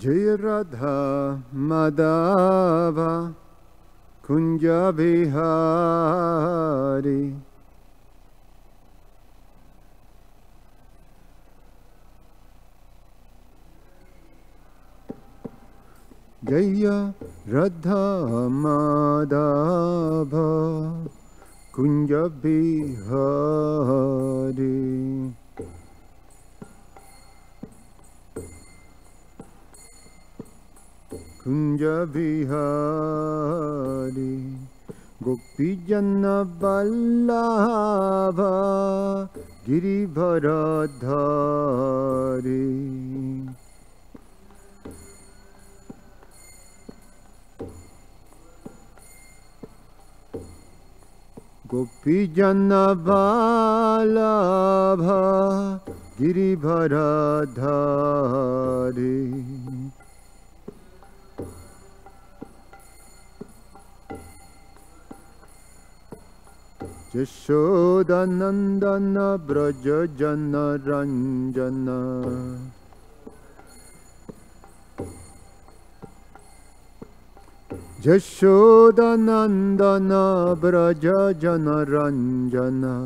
Jai Radha Madhava Kunja Bihari Jaya Radha Madhava Kunja Bihari Kunja Bihari Gopijana Vallabha Giribharadhari Gopijana Vallabha Giribharadhari Yashodanandana Braja Jana Ranjana Yashodanandana Braja Jana Ranjana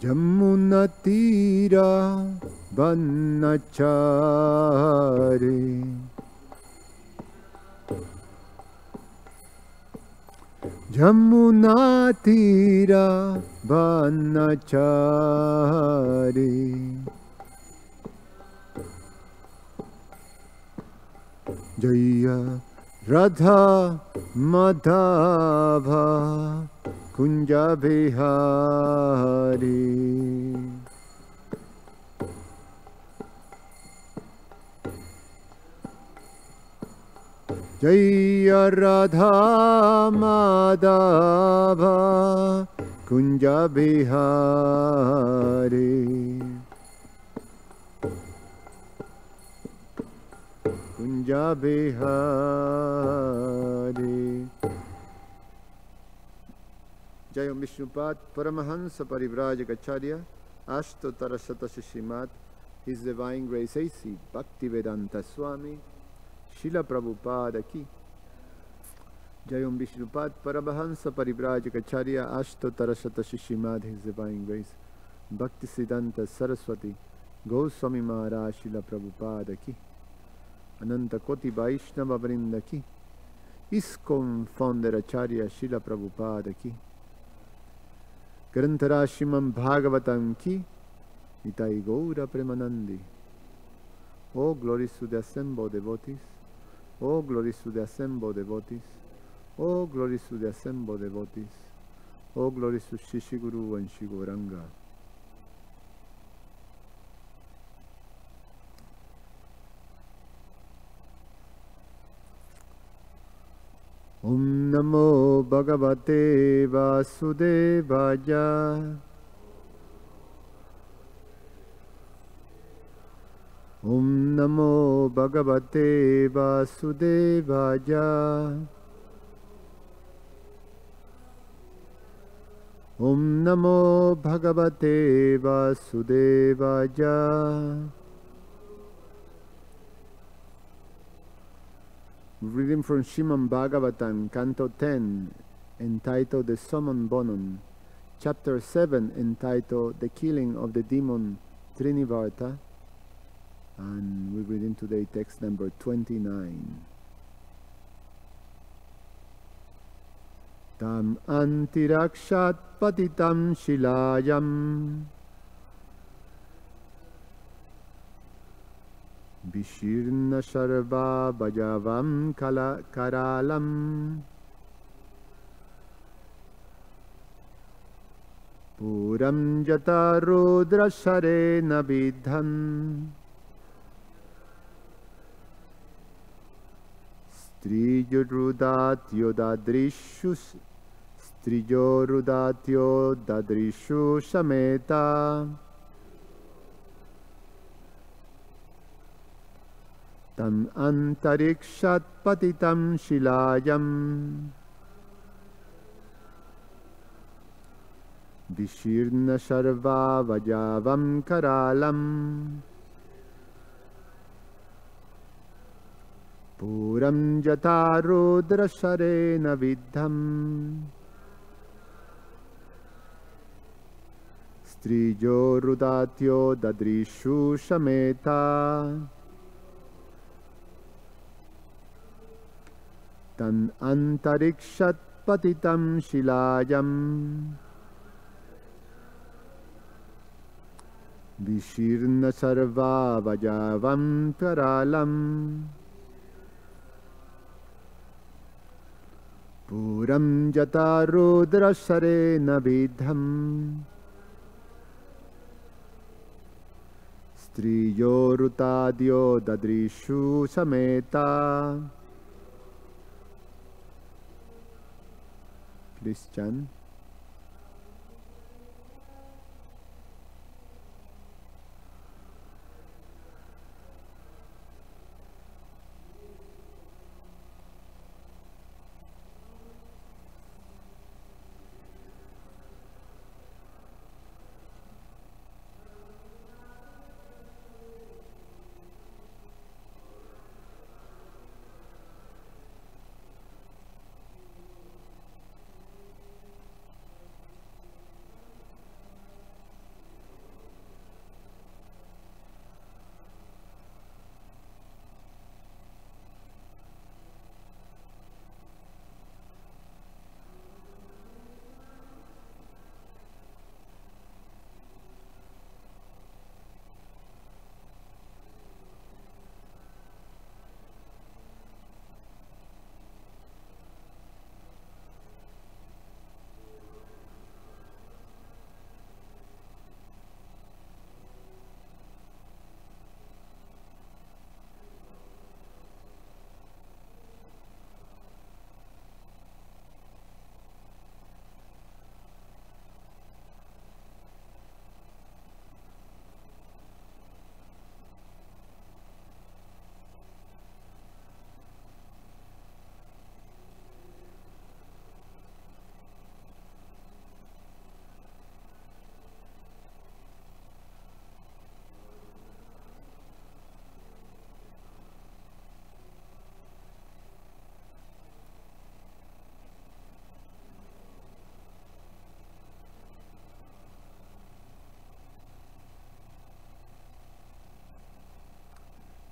Jamuna Tira Vanachari Jamuna Tira Vanachari Jaya Radha Madhava Kunja Bihari Jaya Radha Madhava Kunja Bihari Kunja Bihari Jaya Vishnupad Paramahansa Parivrajagacharya Ashtotara Satashimat His Divine Grace A.C. Bhaktivedanta Swami Srila Prabhupada ki Jayam Vishnupad Paramahansa Parivrajagacharya Ashtotara Satashimat His Divine Grace Bhaktisiddhanta Saraswati Goswami Maharaj Srila Prabhupada ki Ananta Koti Vaishnava Vrinda ki ISKCON Founder Acharya Srila Prabhupada ki Grantara Srimad Bhagavatam ki Nitai Gaura Premanandi. Oh glories to the assembled devotees. Oh glories to the assembled devotees. Oh glories to the assembled devotees. Oh glories to Shishi Guru and Shigoranga. Om Namo Bhagavate Vasudevaya Om Namo Bhagavate Vasudevaya Om Namo Bhagavate Vasudevaya. Reading from Srimad Bhagavatam, Canto 10, entitled The Summon Bonum, Chapter 7, entitled The Killing of the Demon Trinivarta, and we're reading today text number 29. Tam antirakshat patitam shilayam Vishirna Sharva Bhajavam Karalam Puram Jata Rudra Sharena Vidhan Strijorudatyo Dadrishu Sameta Tam Antarikshat Patitam Shilayam Vishirna Sharva Vajavam Karalam Puram Jata Rudra Sharena Vidham Strijo Rudatyo Dadrishu Shameta Tan Antarikshat Patitam Shilayam Vishirna Sarva Vajavam Karalam Puram Jata Rudra Sharena Vidham Striyo Rutadyo Dadrishu Sameta. Please chant.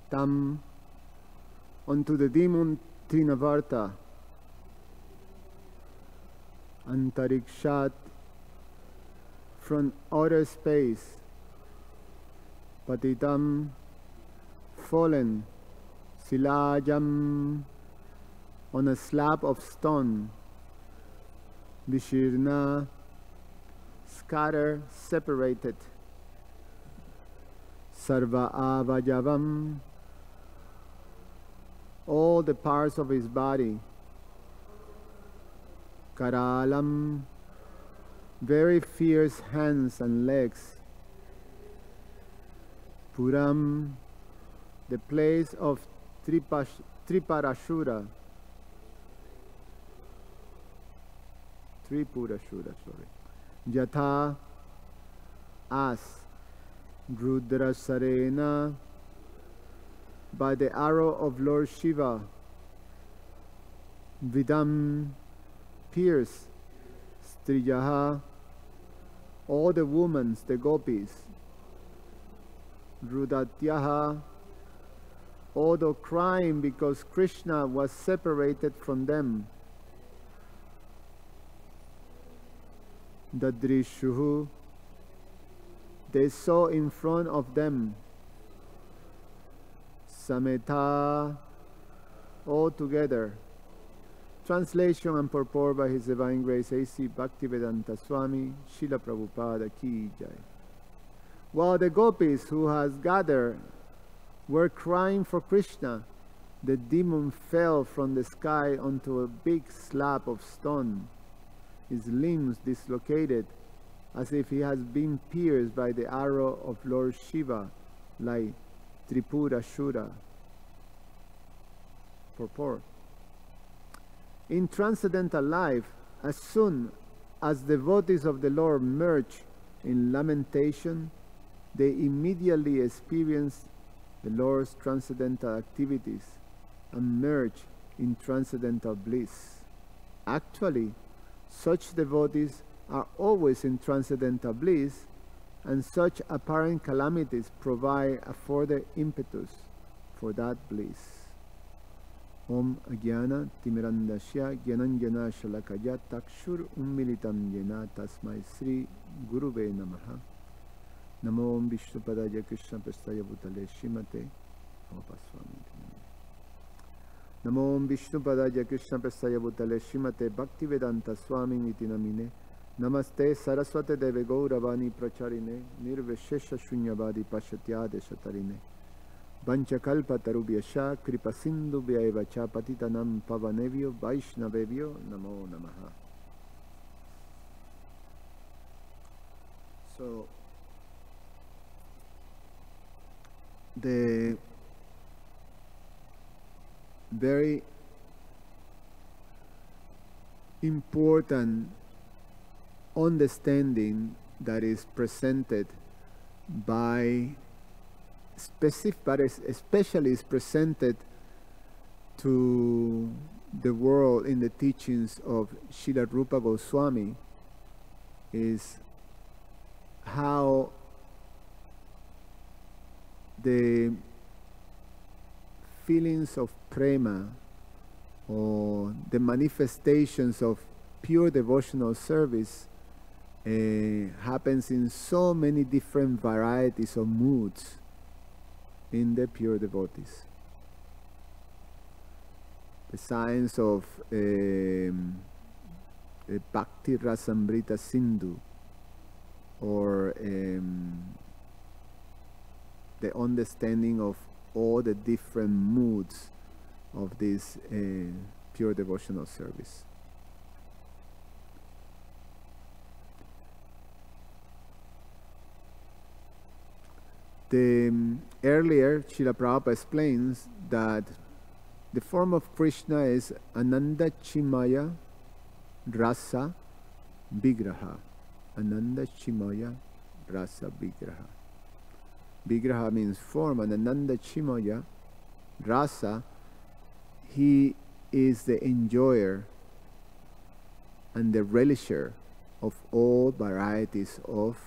Tam unto the demon Trinavarta Antarikshat from outer space Patitam fallen Silajam on a slab of stone Vishirna scatter separated Sarva Avajavam all the parts of his body Karalam very fierce hands and legs Puram the place of Tripurashura Jatha as Rudra Sarena by the arrow of Lord Shiva Vidam pierce Strijaha all the women, the gopis Rudatyaha although crying because Krishna was separated from them Dadrishuhu they saw in front of them Sameta all together. Translation and purport by His Divine Grace A.C. Bhaktivedanta Swami Srila Prabhupada Ki Jai. While the gopis who has gathered were crying for Krishna, the demon fell from the sky onto a big slab of stone, his limbs dislocated as if he has been pierced by the arrow of Lord Shiva, like Tripurashura. Purport. In transcendental life, as soon as devotees of the Lord merge in lamentation, they immediately experience the Lord's transcendental activities and merge in transcendental bliss. Actually, such devotees are always in transcendental bliss, and such apparent calamities provide a further impetus for that bliss. Om Agyana Timirandasya Gyananjana Shalakaya Takshur Ummilitam Yena Tasmai Sri Gurube Namaha. Namo Om Vishnupadaya Krishna Prestaya Bhutale Shrimate Swami. Namo Om Vishnupadaya Krishna Prestaya Bhutale Shrimate Bhaktivedanta Swami Niti Namine. Namaste Saraswate Deve Gauravani Pracharine Nirveshesha Shunyavadi Pashatyade Shatarine. Vanchakalpa Tarubhyasha Kripa Sindhu Vyaevacha Patitanam Pavanevyo Vaishnavevyo Namo Namaha. So, the very important understanding that is presented by but especially is presented to the world in the teachings of Srila Rupa Goswami is how the feelings of prema or the manifestations of pure devotional service happens in so many different varieties of moods in the pure devotees. The signs of Bhakti Rasamrita Sindhu, or the understanding of all the different moods of this pure devotional service. Earlier, Srila Prabhupada explains that the form of Krishna is Ananda Chimaya Rasa Vigraha. Ananda Chimaya Rasa Vigraha. Vigraha means form, and Ananda Chimaya Rasa, he is the enjoyer and the relisher of all varieties of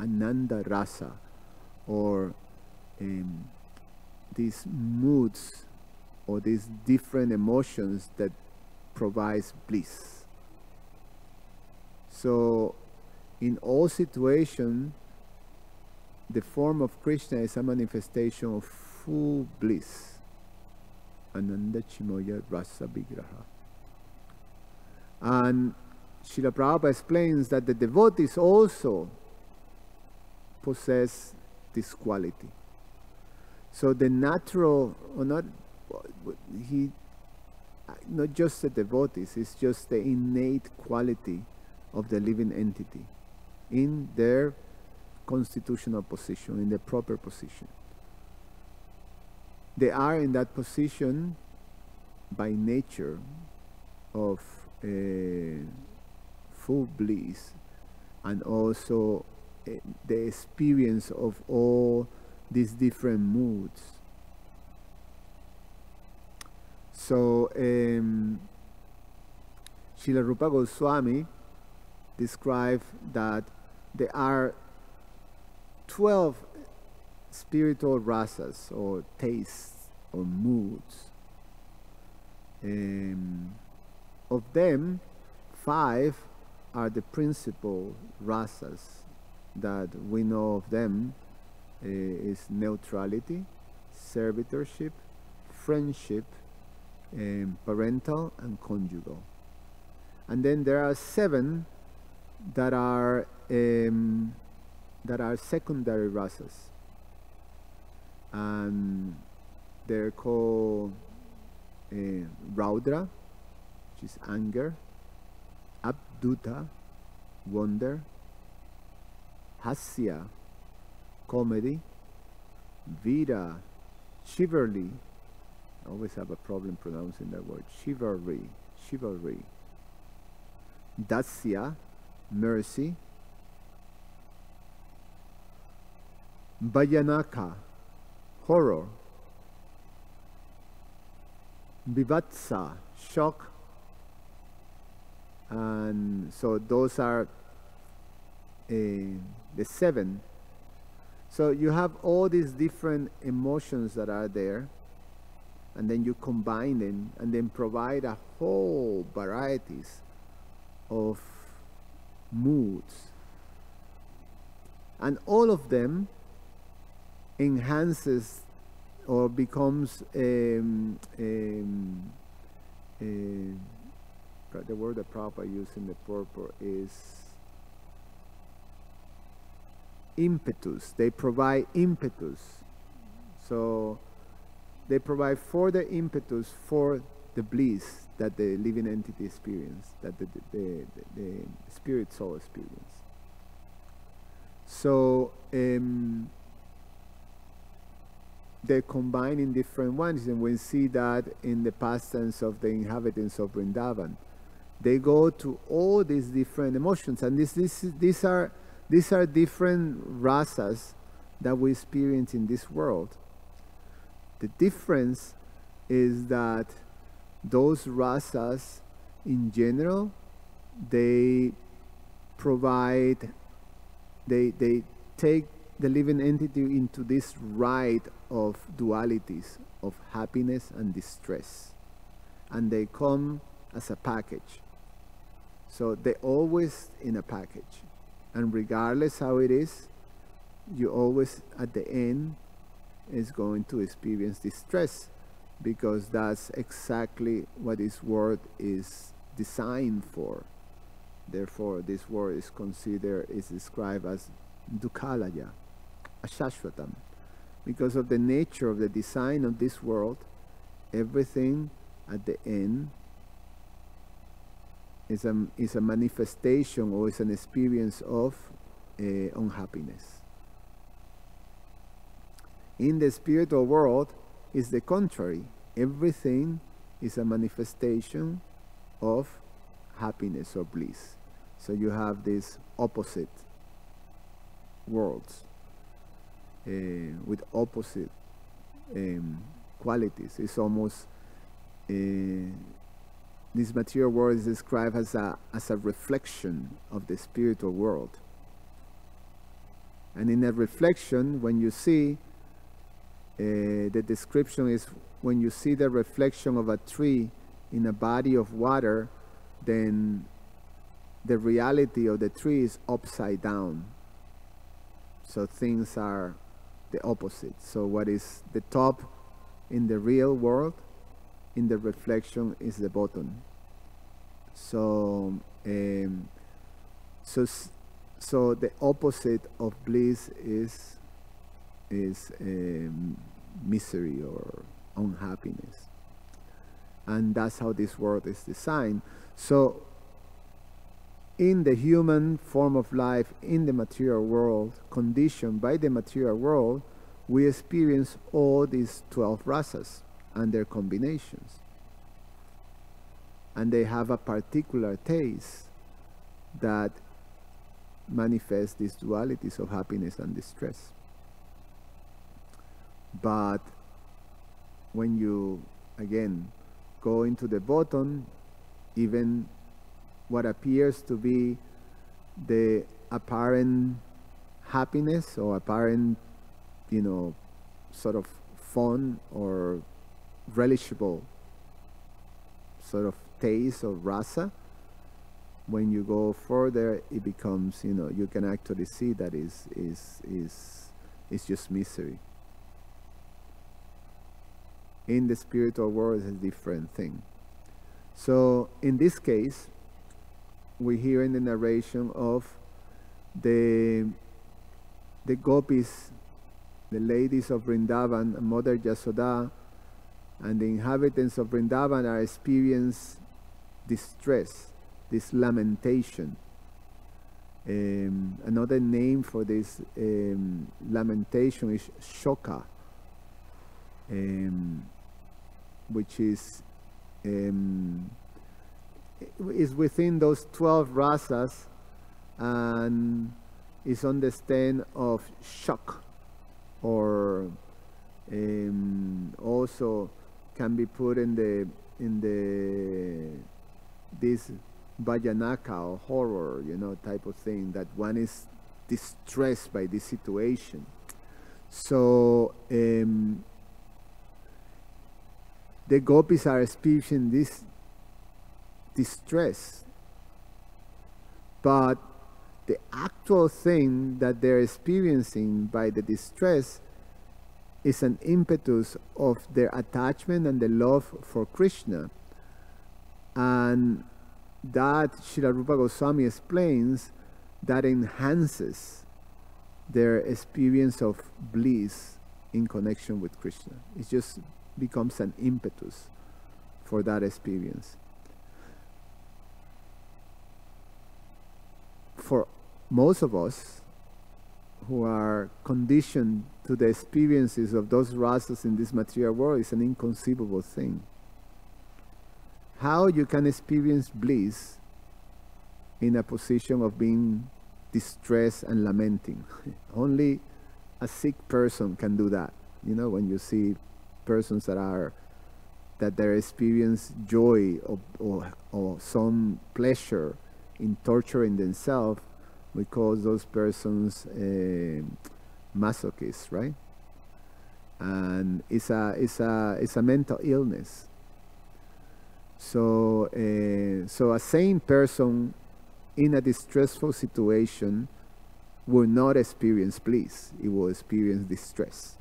Ananda Rasa, or these moods or these different emotions that provides bliss. So in all situations, the form of Krishna is a manifestation of full bliss. Ananda Chimoya Rasa Vigraha. And Srila Prabhupada explains that the devotees also possess this quality. So the natural, or not just the devotees, it's just the innate quality of the living entity in their constitutional position, in the proper position. They are in that position by nature of full bliss, and also the experience of all these different moods. So Srila Rupa Goswami described that there are 12 spiritual rasas, or tastes, or moods. Of them, 5 are the principal rasas that we know of them. Is neutrality, servitorship, friendship, parental, and conjugal. And then there are 7 that are secondary rasas, and they're called Raudra, which is anger, Abduta, wonder, Hasya, comedy, Vira, chivalry. I always have a problem pronouncing that word. Chivalry. Dasya, mercy. Bhayanaka, horror. Vivatsa, shock. And so those are the 7. So you have all these different emotions that are there, and then you combine them and then provide a whole varieties of moods, and all of them enhances or becomes the word that Prabhupada used in the purport is impetus. They provide impetus. So they provide further impetus for the bliss that the living entity experience, that the spirit soul experience. So they combine in different ones, and we see that in the pastimes of the inhabitants of Vrindavan. They go to all these different emotions, and these are different rasas that we experience in this world. The difference is that those rasas in general, they provide, they take the living entity into this ride of dualities of happiness and distress, and they come as a package. So they're always in a package, and regardless how it is, you always at the end is going to experience distress, because that's exactly what this world is designed for. Therefore, this world is described as dukhalaya, ashashvatam. Because of the nature of the design of this world, everything at the end is a manifestation, or is an experience of unhappiness. In the spiritual world, is the contrary. Everything is a manifestation of happiness or bliss. So you have these opposite worlds with opposite qualities. It's almost this material world is described as a reflection of the spiritual world. And in that reflection, when you see, the description is, when you see the reflection of a tree in a body of water, then the reality of the tree is upside down. So things are the opposite. So what is the top in the real world, in the reflection is the bottom. So so the opposite of bliss is misery or unhappiness, and that's how this world is designed. So in the human form of life, in the material world, conditioned by the material world, we experience all these 12 rasas and their combinations, and they have a particular taste that manifests these dualities of happiness and distress. But when you again go into the bottom, even what appears to be the apparent happiness or apparent, sort of fun or relishable sort of taste of rasa, when you go further, it becomes, you can actually see that is just misery. In the spiritual world, it's a different thing. So in this case, we hear in the narration of the gopis, the ladies of Vrindavan, Mother Yasoda, and the inhabitants of Vrindavan are experiencing distress, this lamentation. Another name for this lamentation is shoka, which is is within those 12 rasas, and is on the stand of shock, or also can be put in the this Vajanaka or horror, type of thing, that one is distressed by this situation. So the gopis are experiencing this distress, but the actual thing that they're experiencing by the distress is an impetus of their attachment and the love for Krishna. And that Srila Rupa Goswami explains that enhances their experience of bliss in connection with Krishna. It just becomes an impetus for that experience. For most of us who are conditioned to the experiences of those rasas in this material world, it's an inconceivable thing. How you can experience bliss in a position of being distressed and lamenting? Only a sick person can do that. When you see persons that they experience joy or some pleasure in torturing themselves, we call those persons masochists, right? And it's a mental illness. So a sane person in a distressful situation will not experience bliss; it will experience distress.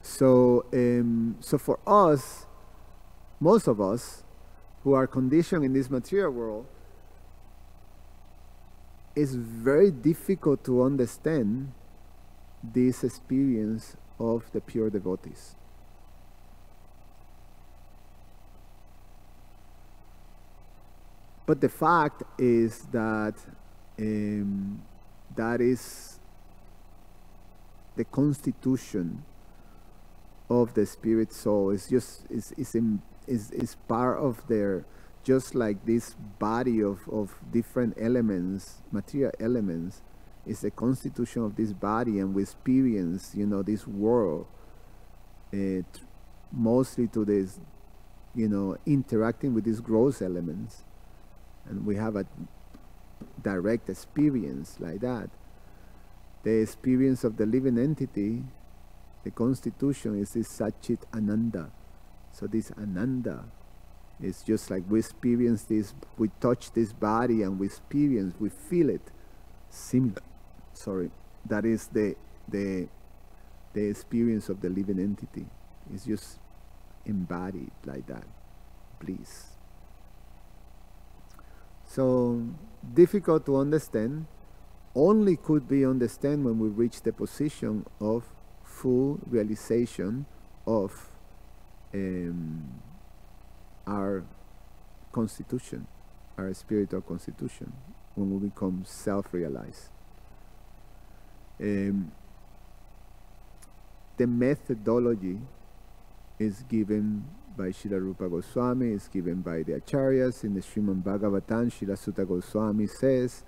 So for us, most of us who are conditioned in this material world, it's very difficult to understand this experience of the pure devotees. But the fact is that that is the constitution of the spirit soul. It's just is part of their, just like this body of different elements, material elements, is the constitution of this body, and we experience this world mostly to this interacting with these gross elements, and we have a direct experience like that. The experience of the living entity, the constitution, is this Satchit Ananda. So this Ananda is just like we experience this, we touch this body and we feel it similar. That is the experience of the living entity. It's just embodied like that, bliss. So difficult to understand, only could be understand when we reach the position of full realization of our constitution, our spiritual constitution, when we become self-realized. The methodology is given by Srila Rupa Goswami, is given by the Acharyas. In the Srimad Bhagavatam, Srila Sutta Goswami says,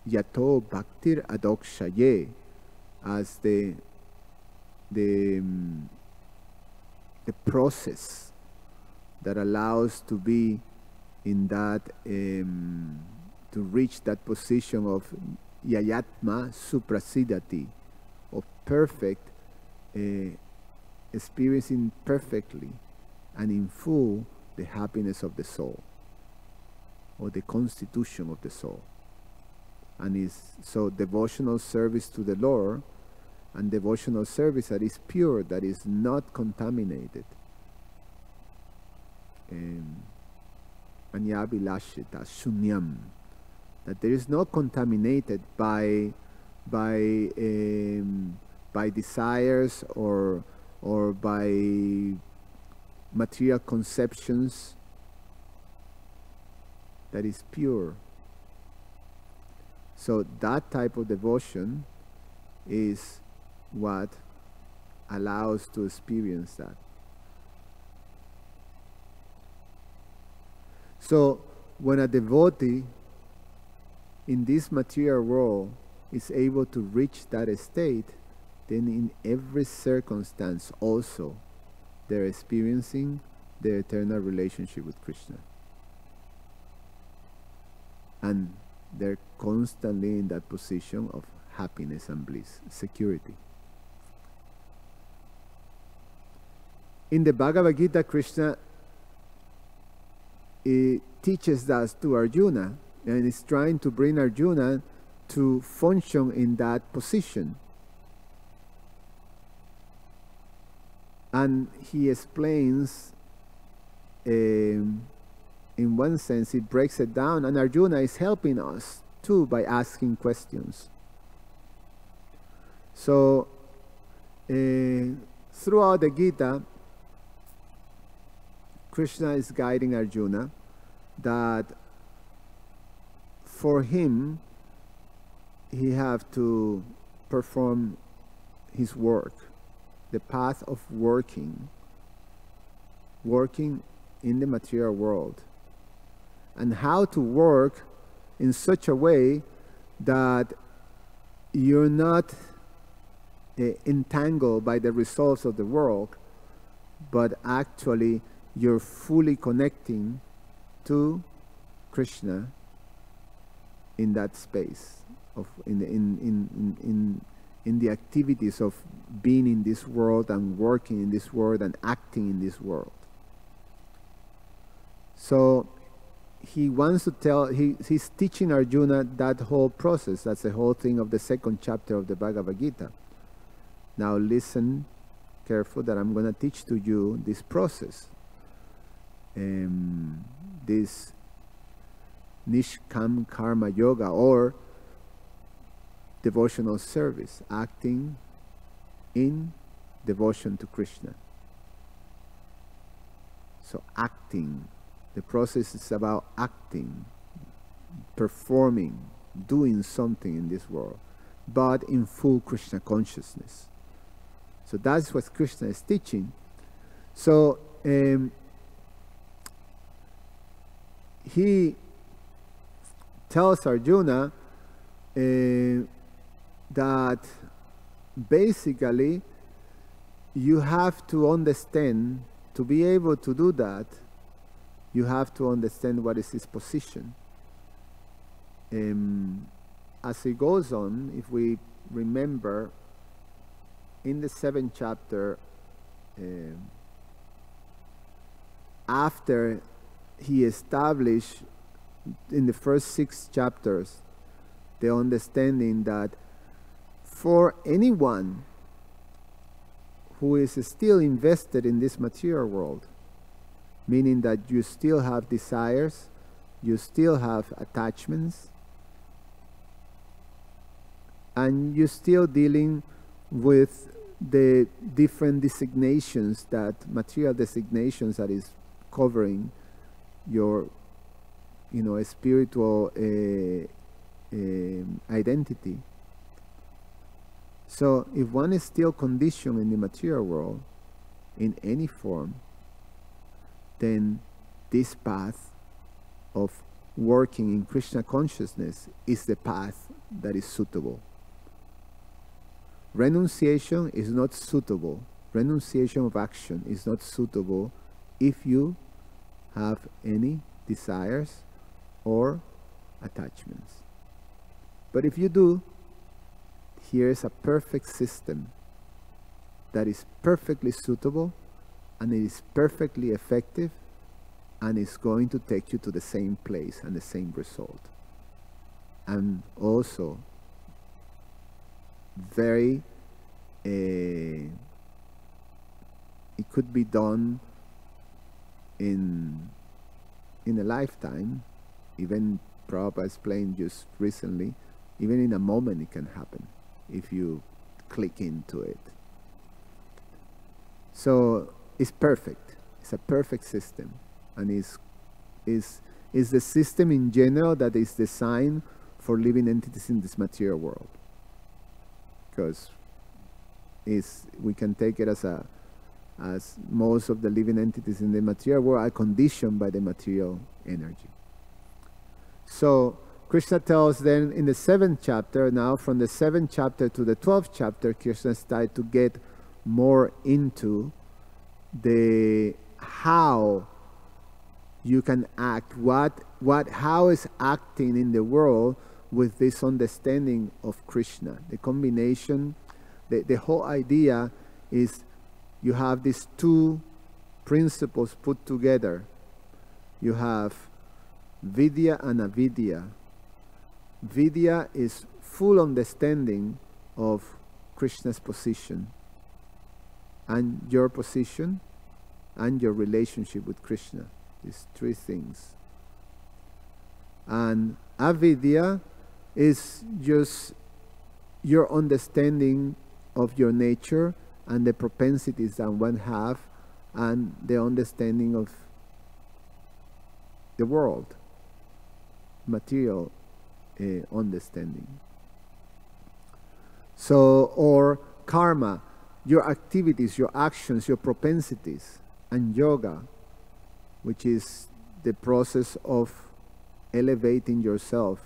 Yato Bhaktir Adokshaye, as the process that allows to be in that, to reach that position of Yayatma Suprasidati, of perfect, experiencing perfectly and in full the happiness of the soul, or the constitution of the soul. And is so devotional service to the Lord, and devotional service that is pure, that is not contaminated. Anyabilashita Shunyam, that there is not contaminated by desires or by material conceptions, that is pure. So that type of devotion is what allows to experience that. So when a devotee in this material world is able to reach that state, then in every circumstance also they're experiencing the eternal relationship with Krishna. And they're constantly in that position of happiness and bliss, security. In the Bhagavad Gita, Krishna teaches that to Arjuna, and is trying to bring Arjuna to function in that position. And he explains, in one sense, it breaks it down, and Arjuna is helping us too by asking questions. So, throughout the Gita, Krishna is guiding Arjuna that for him, he have to perform his work, the path of working in the material world, and how to work in such a way that you're not entangled by the results of the work, but actually you're fully connecting to Krishna in that space of in the activities of being in this world and working in this world and acting in this world. So he wants to tell, he's teaching Arjuna that whole process. That's the whole thing of the second chapter of the Bhagavad Gita. Now listen careful that I'm going to teach to you this process. This Nishkam Karma Yoga, or devotional service, acting in devotion to Krishna. So acting, the process is about acting, performing, doing something in this world, but in full Krishna consciousness. So that's what Krishna is teaching. So he tells Arjuna that basically you have to understand, to be able to do that, you have to understand what is his position. As he goes on, if we remember, in the 7th chapter, after he established in the first 6 chapters the understanding that for anyone who is still invested in this material world, meaning that you still have desires, you still have attachments, and you're still dealing with the different designations, that material designations that is covering your spiritual identity. So if one is still conditioned in the material world in any form, then this path of working in Krishna consciousness is the path that is suitable. Renunciation is not suitable. Renunciation of action is not suitable if you have any desires or attachments. But if you do, here is a perfect system that is perfectly suitable, and it is perfectly effective, and is going to take you to the same place and the same result. And also very it could be done in a lifetime. Even Prabhupada explained just recently, even in a moment it can happen if you click into it. So it's perfect. It's a perfect system, and is the system in general that is designed for living entities in this material world. Because we can take it as most of the living entities in the material world are conditioned by the material energy. So Krishna tells then in the 7th chapter, now from the 7th chapter to the 12th chapter, Krishna started to get more into the how you can act, how is acting in the world with this understanding of Krishna. The combination, the whole idea is you have these two principles put together. You have Vidya and Avidya. Vidya is full understanding of Krishna's position and your position and your relationship with Krishna. These three things. And Avidya is just your understanding of your nature and the propensities that one have and the understanding of the world, material understanding. So, or karma, your activities, your actions, your propensities, and yoga, which is the process of elevating yourself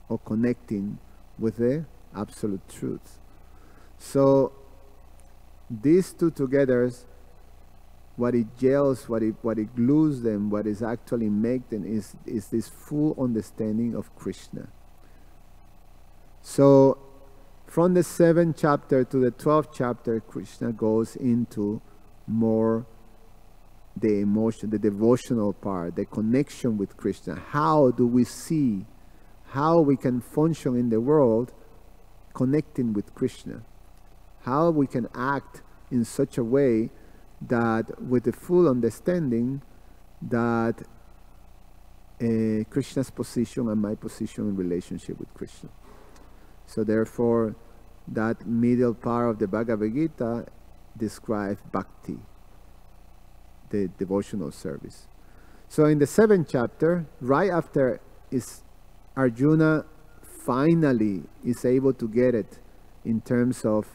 or connecting with the absolute truth. So these two together, what it gels, what it glues them, what is actually make them is this full understanding of Krishna. So from the 7th chapter to the 12th chapter, Krishna goes into more the emotion, the devotional part, the connection with Krishna. How do we see how we can function in the world connecting with Krishna? How we can act in such a way that with the full understanding that Krishna's position and my position in relationship with Krishna. So therefore, that middle part of the Bhagavad Gita describes bhakti, the devotional service. So in the 7th chapter, right after is Arjuna finally is able to get it in terms of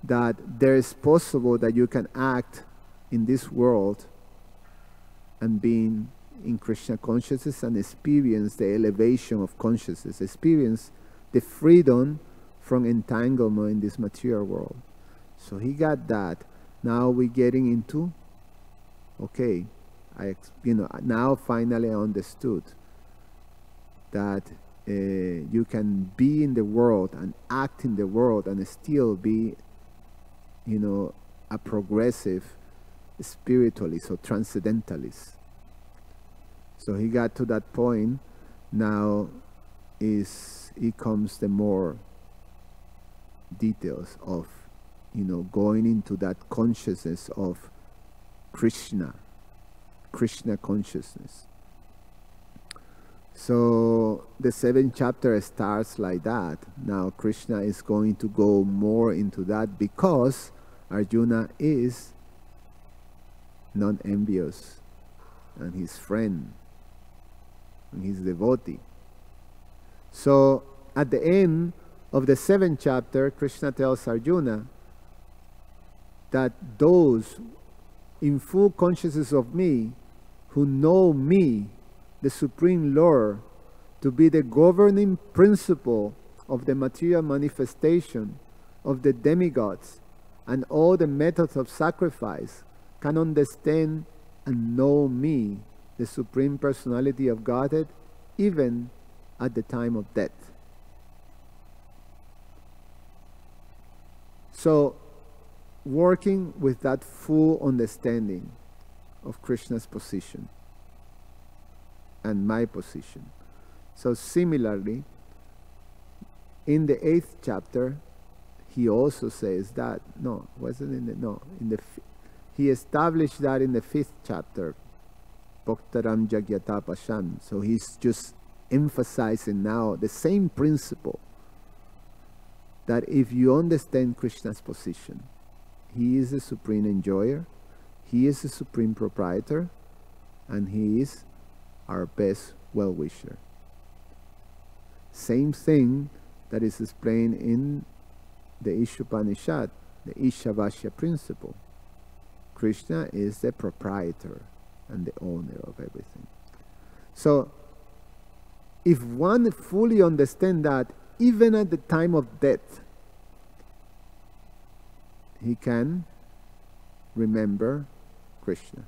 that there is possible that you can act in this world and being in Krishna consciousness and experience the elevation of consciousness, experience the freedom from entanglement in this material world. So he got that. Now we're getting into, okay, now finally I understood that you can be in the world and act in the world and still be, a progressive spiritualist or transcendentalist. So he got to that point. Now it comes the more details of going into that consciousness of Krishna consciousness. So the 7th chapter starts like that. Now Krishna is going to go more into that because Arjuna is non-envious and his friend and his devotee. So at the end of the 7th chapter, Krishna tells Arjuna that those in full consciousness of me, who know me, the Supreme Lord, to be the governing principle of the material manifestation of the demigods and all the methods of sacrifice, can understand and know me, the Supreme Personality of Godhead, even at the time of death. So, working with that full understanding of Krishna's position and my position. So similarly, in the 8th chapter, he also says that, he established that in the 5th chapter, Bhaktaram Jagyata Pashan. So he's just emphasizing now the same principle, that if you understand Krishna's position, he is the supreme enjoyer, he is the supreme proprietor, and he is our best well-wisher. Same thing that is explained in the Ishopanishad, the Ishavasya principle. Krishna is the proprietor and the owner of everything. So, if one fully understands that, even at the time of death, he can remember Krishna.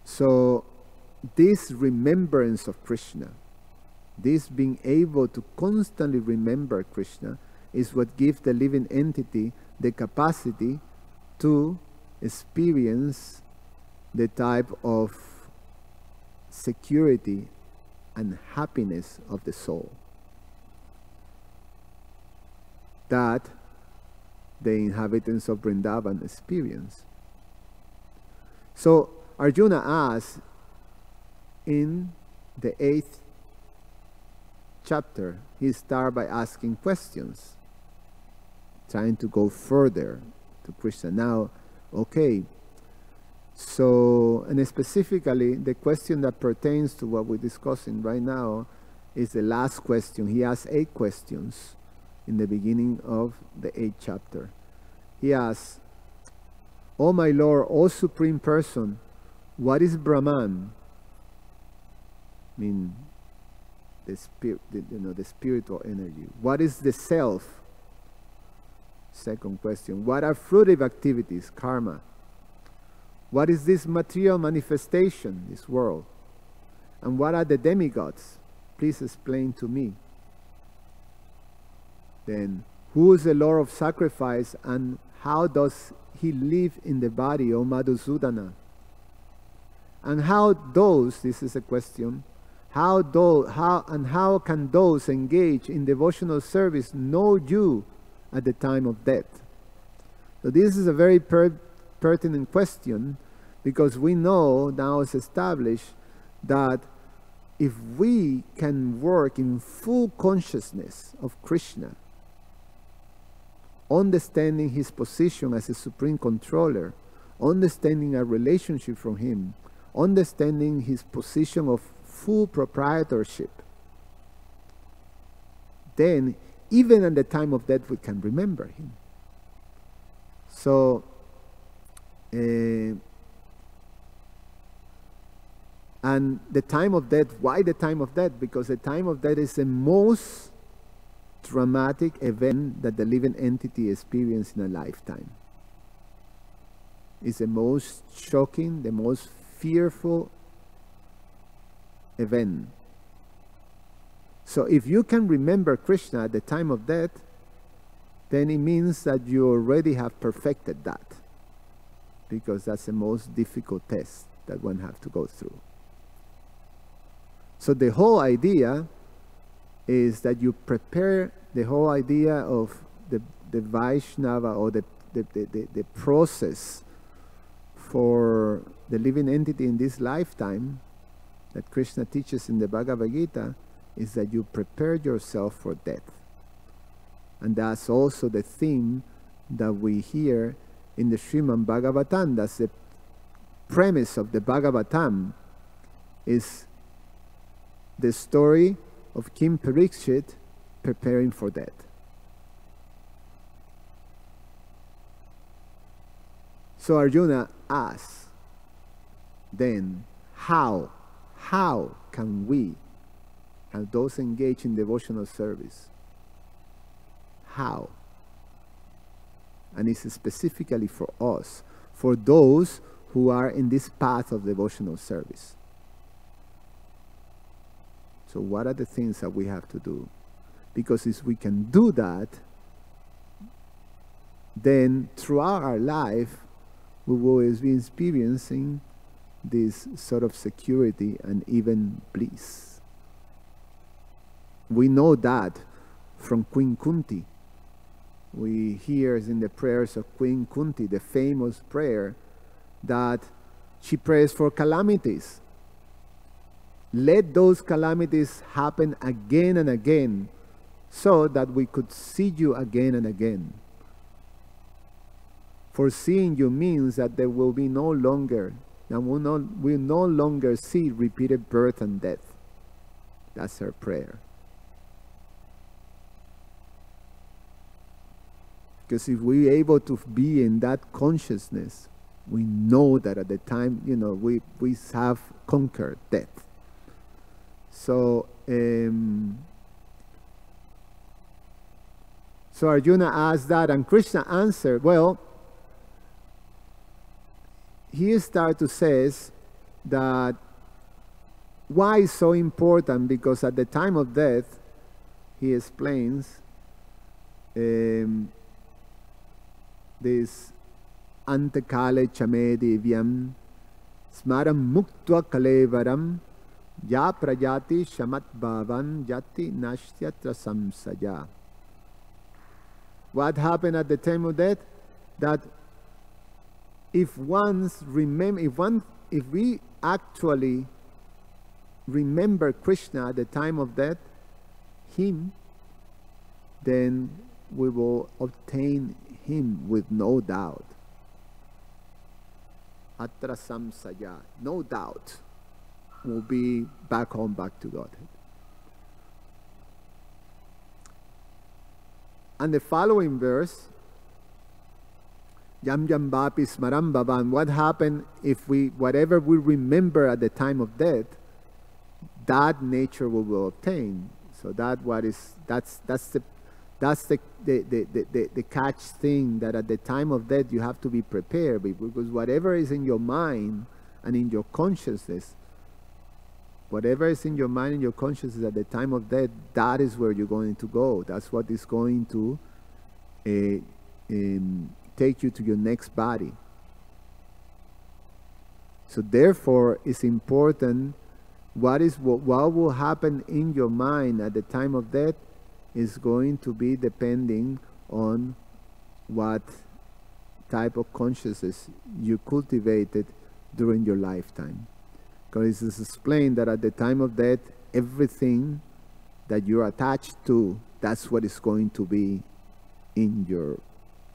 So, this remembrance of Krishna, this being able to constantly remember Krishna, is what gives the living entity the capacity to experience the type of security and happiness of the soul that the inhabitants of Vrindavan experience. So Arjuna asks in the 8th chapter, he starts by asking questions, trying to go further to Krishna. Now, okay, so, and specifically, the question that pertains to what we're discussing right now is the last question. He asks 8 questions in the beginning of the 8th chapter. He asks, "O my Lord, O Supreme Person, what is Brahman?" I mean, the spirit, the spiritual energy. What is the self? Second question. What are fruitive activities, karma? What is this material manifestation, this world? And what are the demigods? Please explain to me. Then, who is the Lord of sacrifice and how does he live in the body, O Madhusudana? And how those, this is a question, how can those engaged in devotional service know you at the time of death? So this is a very pertinent question, because we know now, it's established that if we can work in full consciousness of Krishna, understanding his position as a supreme controller, understanding our relationship from him, understanding his position of full proprietorship, then even at the time of death we can remember him. So and the time of death, why the time of death? Because the time of death is the most dramatic event that the living entity experiences in a lifetime. It's the most shocking, the most fearful event. So if you can remember Krishna at the time of death, then it means that you already have perfected that, because that's the most difficult test that one has to go through. So the whole idea is that you prepare the whole idea of the Vaishnava, or the process for the living entity in this lifetime that Krishna teaches in the Bhagavad Gita, is that you prepare yourself for death. And that's also the theme that we hear in the Srimad Bhagavatam. That's the premise of the Bhagavatam, is the story of King Parikshit preparing for death. So Arjuna asks, then how can we, and those engaged in devotional service, how? And it's specifically for us, for those who are in this path of devotional service. So what are the things that we have to do? Because if we can do that, then throughout our life, we will always be experiencing this sort of security and even bliss. We know that from Queen Kunti. We hear in the prayers of Queen Kunti, the famous prayer, that she prays for calamities. Let those calamities happen again and again, so that we could see you again and again. For seeing you means that there will be no longer, and we'll no longer see repeated birth and death. That's her prayer. Because if we're able to be in that consciousness, we know that at the time, we have conquered death. So, so Arjuna asked that, and Krishna answered, well, he started to say that why it's so important, because at the time of death, he explains this antakale chame divyam smaram muktva kalevaram ya prajati shamat bhavan jati nashtyatra samsaya. What happened at the time of death? That if we actually remember Krishna at the time of death, him, then we will obtain him with no doubt. Atra samsaya, no doubt, will be back home, back to Godhead. And the following verse, Yam Yam Bapi Smaram Bhavan, what happened if whatever we remember at the time of death, that nature we will obtain. So that's the catch thing, that at the time of death you have to be prepared, because whatever is in your mind and in your consciousness, at the time of death, that is where you're going to go. That's what is going to take you to your next body. So therefore, it's important what will happen in your mind at the time of death is going to be depending on what type of consciousness you cultivated during your lifetime. Because it's explained that at the time of death, everything that you're attached to, that's what is going to be in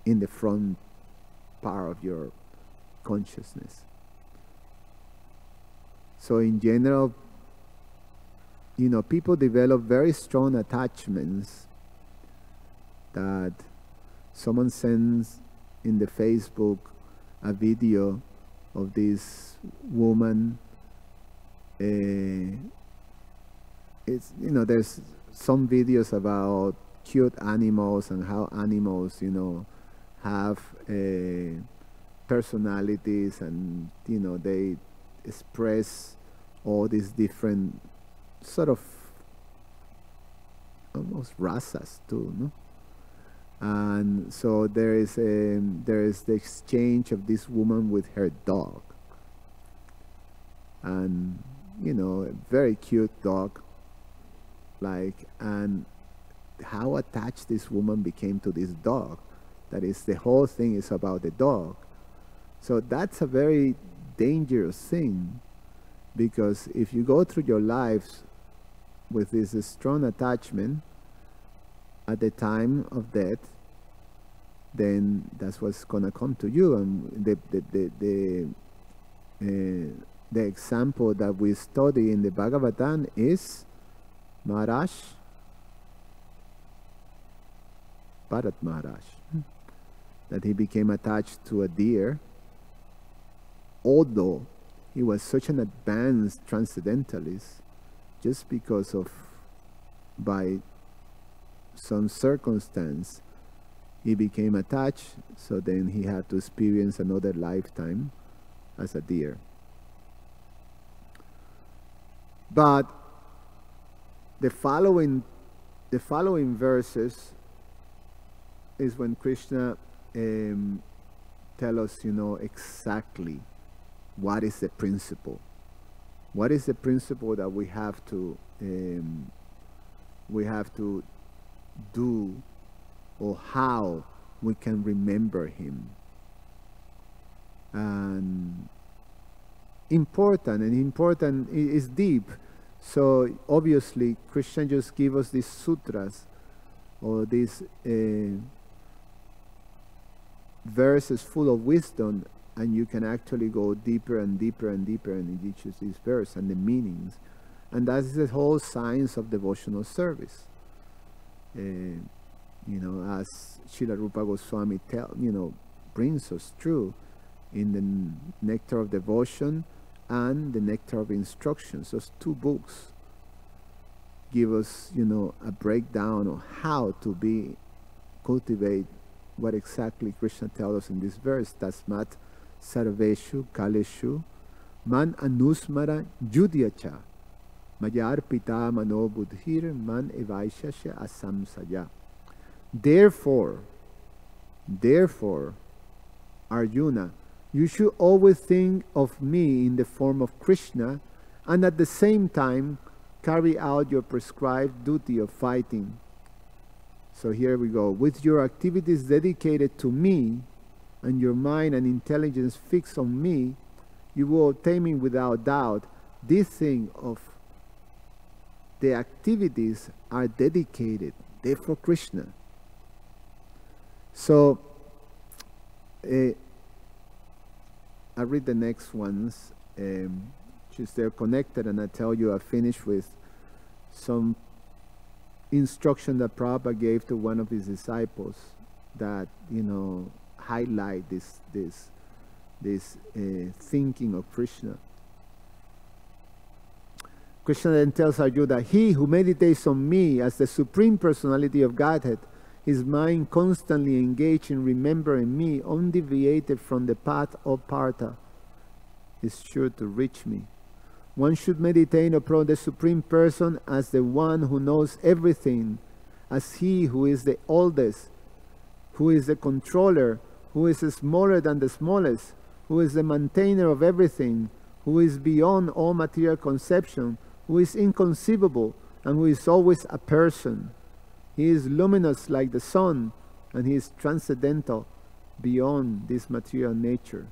the front part of your consciousness. So in general, people develop very strong attachments, that someone sends in the Facebook a video of this woman. There's some videos about cute animals and how animals, have personalities, and they express all these different sort of almost rasas too, no? And so there is the exchange of this woman with her dog, and a very cute dog, and how attached this woman became to this dog. That is, the whole thing is about the dog. So that's a very dangerous thing, because if you go through your lives with this strong attachment at the time of death, then that's what's gonna come to you. And the example that we study in the Bhagavatam is Maharaj, Bharat Maharaj, that he became attached to a deer, although he was such an advanced transcendentalist, just because of, by some circumstance, he became attached, so then he had to experience another lifetime as a deer. But the following verses is when Krishna tell us, exactly what is the principle. What is the principle that we have to do, or how we can remember him? And important is deep. So obviously Krishna just give us these sutras, or these verses full of wisdom, and you can actually go deeper and deeper and deeper in each of these verses and the meanings. And that is the whole science of devotional service. as Srila Rupa Goswami brings us through in the Nectar of Devotion and the Nectar of Instructions. Those two books give us, a breakdown of how to cultivate what exactly Krishna tells us in this verse. Tasmat sarveshu kaleshu man anusmara judyacha mayar pita mano buddhir man evaishasya asamsaya. Therefore, Arjuna, you should always think of me in the form of Krishna, and at the same time carry out your prescribed duty of fighting. So here we go. With your activities dedicated to me, and your mind and intelligence fixed on me, you will obtain me without doubt. This thing of the activities are dedicated, they're for Krishna. So, I read the next ones, since they're connected, and I tell you I finished with some instruction that Prabhupada gave to one of his disciples that, highlight this thinking of Krishna. Krishna then tells Arjuna, he who meditates on me as the Supreme Personality of Godhead, his mind constantly engaged in remembering me, undeviated from the path of Partha, is sure to reach me. One should meditate upon the Supreme Person as the one who knows everything, as he who is the oldest, who is the controller, who is smaller than the smallest, who is the maintainer of everything, who is beyond all material conception, who is inconceivable, and who is always a person. He is luminous like the sun, and he is transcendental beyond this material nature.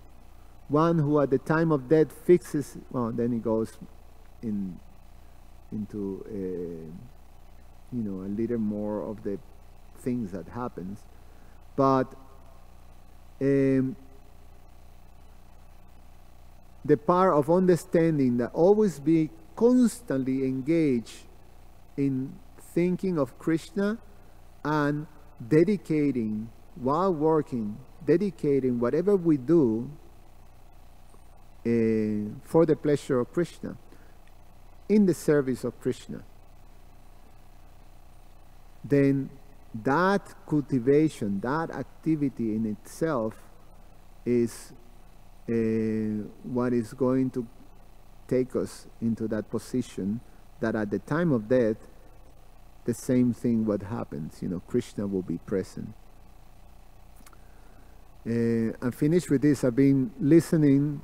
One who at the time of death fixes, then he goes into a little more of the things that happens. But the power of understanding that always be constantly engaged in thinking of Krishna and dedicating, while working, dedicating whatever we do for the pleasure of Krishna, in the service of Krishna, then that cultivation, that activity in itself is what is going to take us into that position that at the time of death, the same thing what happens, Krishna will be present. I'm finished with this. I've been listening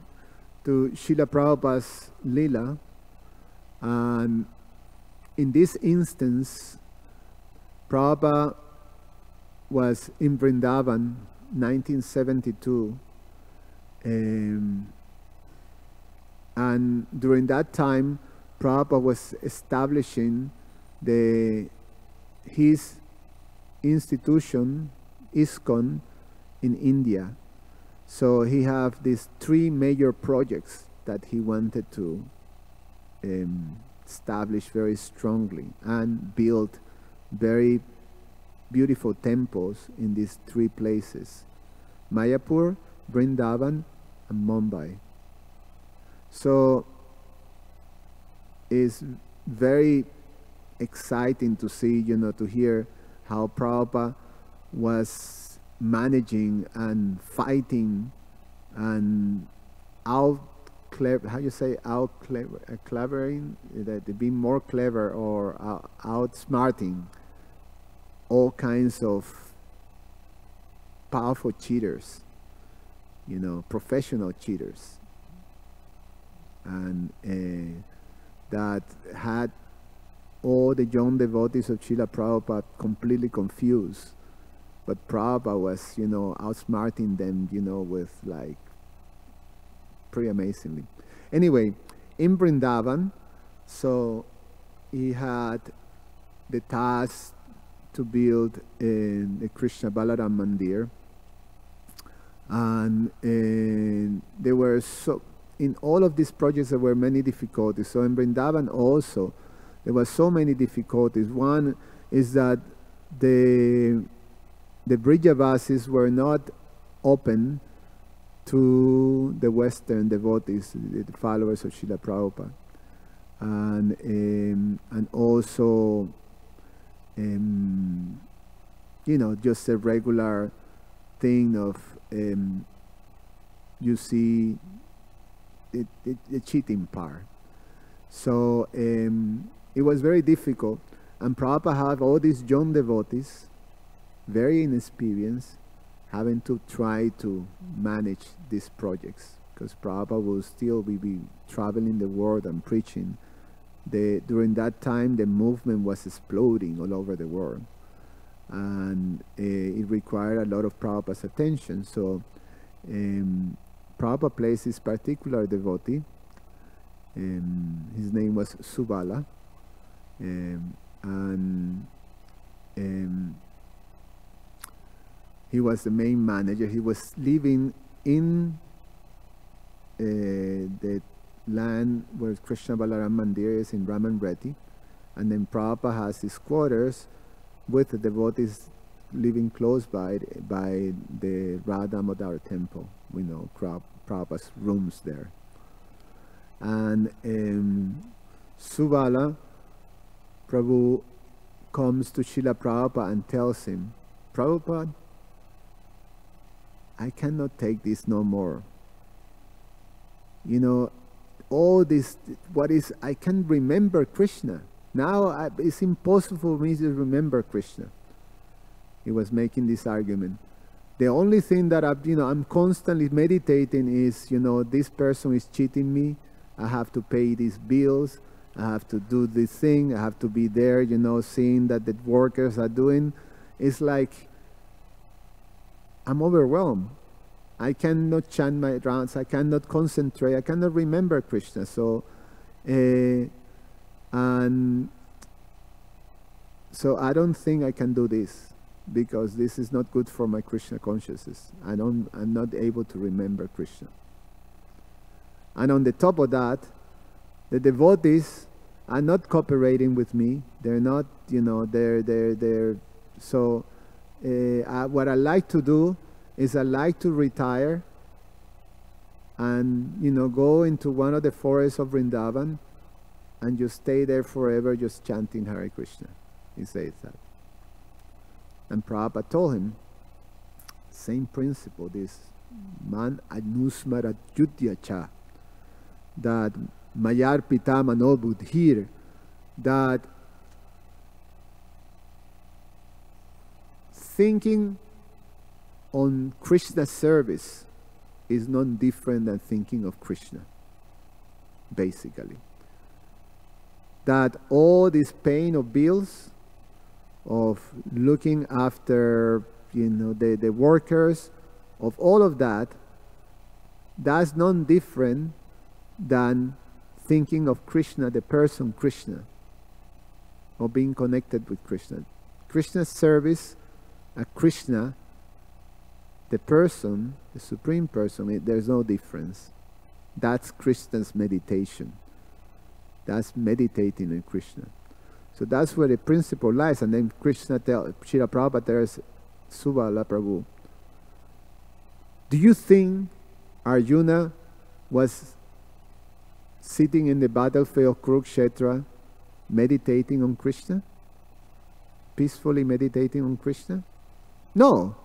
to Srila Prabhupada's Lila, and in this instance, Prabhupada was in Vrindavan, 1972, and during that time, Prabhupada was establishing his institution, ISKCON, in India. So he have these three major projects that he wanted to establish very strongly and build very beautiful temples in these three places: Mayapur, Vrindavan, and Mumbai. So it's very exciting to see, to hear how Prabhupada was managing and fighting and clevering, that being more clever or outsmarting all kinds of powerful cheaters, professional cheaters, and that had all the young devotees of Srila Prabhupada completely confused. But Prabhupada was, outsmarting them, with pretty amazingly. Anyway, in Vrindavan, so he had the task to build the Krishna Balaram Mandir. And there were in all of these projects there were many difficulties. So in Vrindavan also, there were so many difficulties. One is that the Brajavasis were not open to the Western devotees, the followers of Srila Prabhupada, and also, just a regular thing of you see the cheating part. So it was very difficult, and Prabhupada had all these young devotees, very inexperienced, having to try to manage these projects, because Prabhupada will still be traveling the world and preaching. During that time, the movement was exploding all over the world, and it required a lot of Prabhupada's attention. So Prabhupada placed this particular devotee, his name was Subala, and he was the main manager. He was living in the land where Krishna Balaram Mandir is, in Raman Reddy, and then Prabhupada has his quarters with the devotees living close by the Radha Damodar temple. We know Prabhupada's rooms there. And Subala Prabhu comes to Srila Prabhupada and tells him, Prabhupada, I cannot take this no more. All this, I can't remember Krishna. Now it's impossible for me to remember Krishna. He was making this argument. The only thing that I'm constantly meditating is, this person is cheating me. I have to pay these bills. I have to do this thing. I have to be there, seeing that the workers are doing. It's like I'm overwhelmed. I cannot chant my rounds. I cannot concentrate. I cannot remember Krishna. So, so I don't think I can do this, because this is not good for my Krishna consciousness. I'm not able to remember Krishna. And on the top of that, the devotees are not cooperating with me. They're not, they're. So what I like to do is I like to retire and, go into one of the forests of Vrindavan and just stay there forever, just chanting Hare Krishna. He says that. And Prabhupada told him, same principle, this man anusmara judya cha, that mayar pita mano buddhir, that thinking on Krishna's service is not different than thinking of Krishna, basically. That all this pain of bills, of looking after, the workers, of all of that, that's not different than thinking of Krishna, the person Krishna, or being connected with Krishna. Krishna's service, Krishna, the person, the Supreme Person, there's no difference. That's Krishna's meditation. That's meditating in Krishna. So that's where the principle lies. And then Krishna tells, Srila Prabhupada tells Subala Prabhu, do you think Arjuna was sitting in the battlefield of Kurukshetra meditating on Krishna? Peacefully meditating on Krishna? No.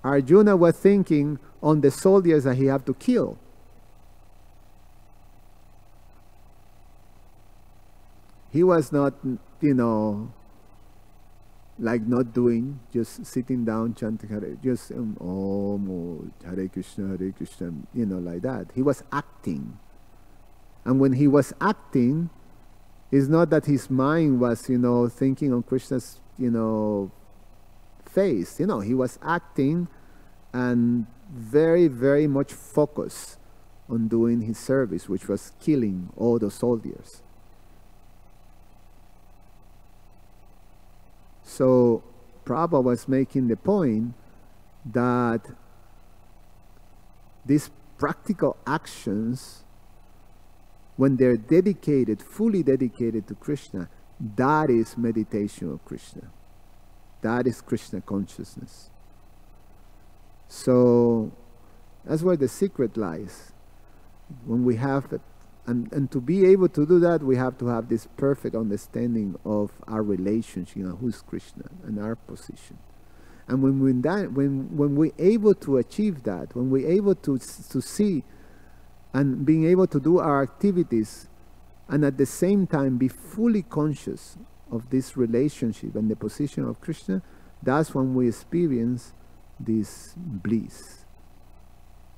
Arjuna was thinking on the soldiers that he had to kill. He was not, like not doing, just sitting down chanting Hare, just Om Hare Krishna, like that. He was acting. And when he was acting, it's not that his mind was, thinking on Krishna's, face. He was acting and very, very much focused on doing his service, which was killing all the soldiers. So Prabhupada was making the point that these practical actions, when they're dedicated, fully dedicated to Krishna, that is meditation of Krishna. That is Krishna consciousness. So that's where the secret lies. When we have it, and to be able to do that, we have to have this perfect understanding of our relationship, who's Krishna, and our position. And when we're able to achieve that, when we're able to see and being able to do our activities, and at the same time be fully conscious of this relationship and the position of Krishna, that's when we experience this bliss,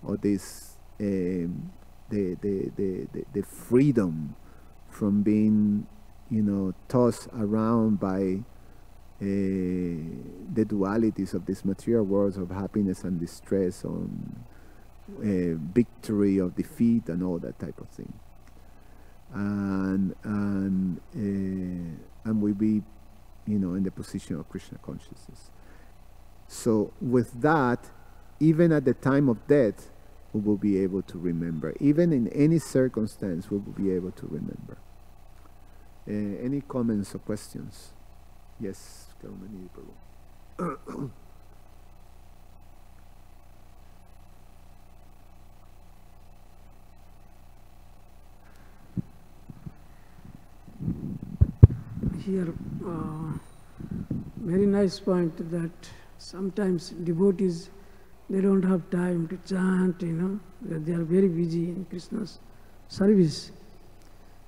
or this the freedom from being, tossed around by the dualities of this material world of happiness and distress, on victory of defeat, and all that type of thing. And we be, in the position of Krishna consciousness. So with that, even at the time of death, we will be able to remember. Even in any circumstance, we will be able to remember. Any comments or questions? Yes, Karumani Prabhu. Here, very nice point that sometimes devotees, they don't have time to chant, that they are very busy in Krishna's service.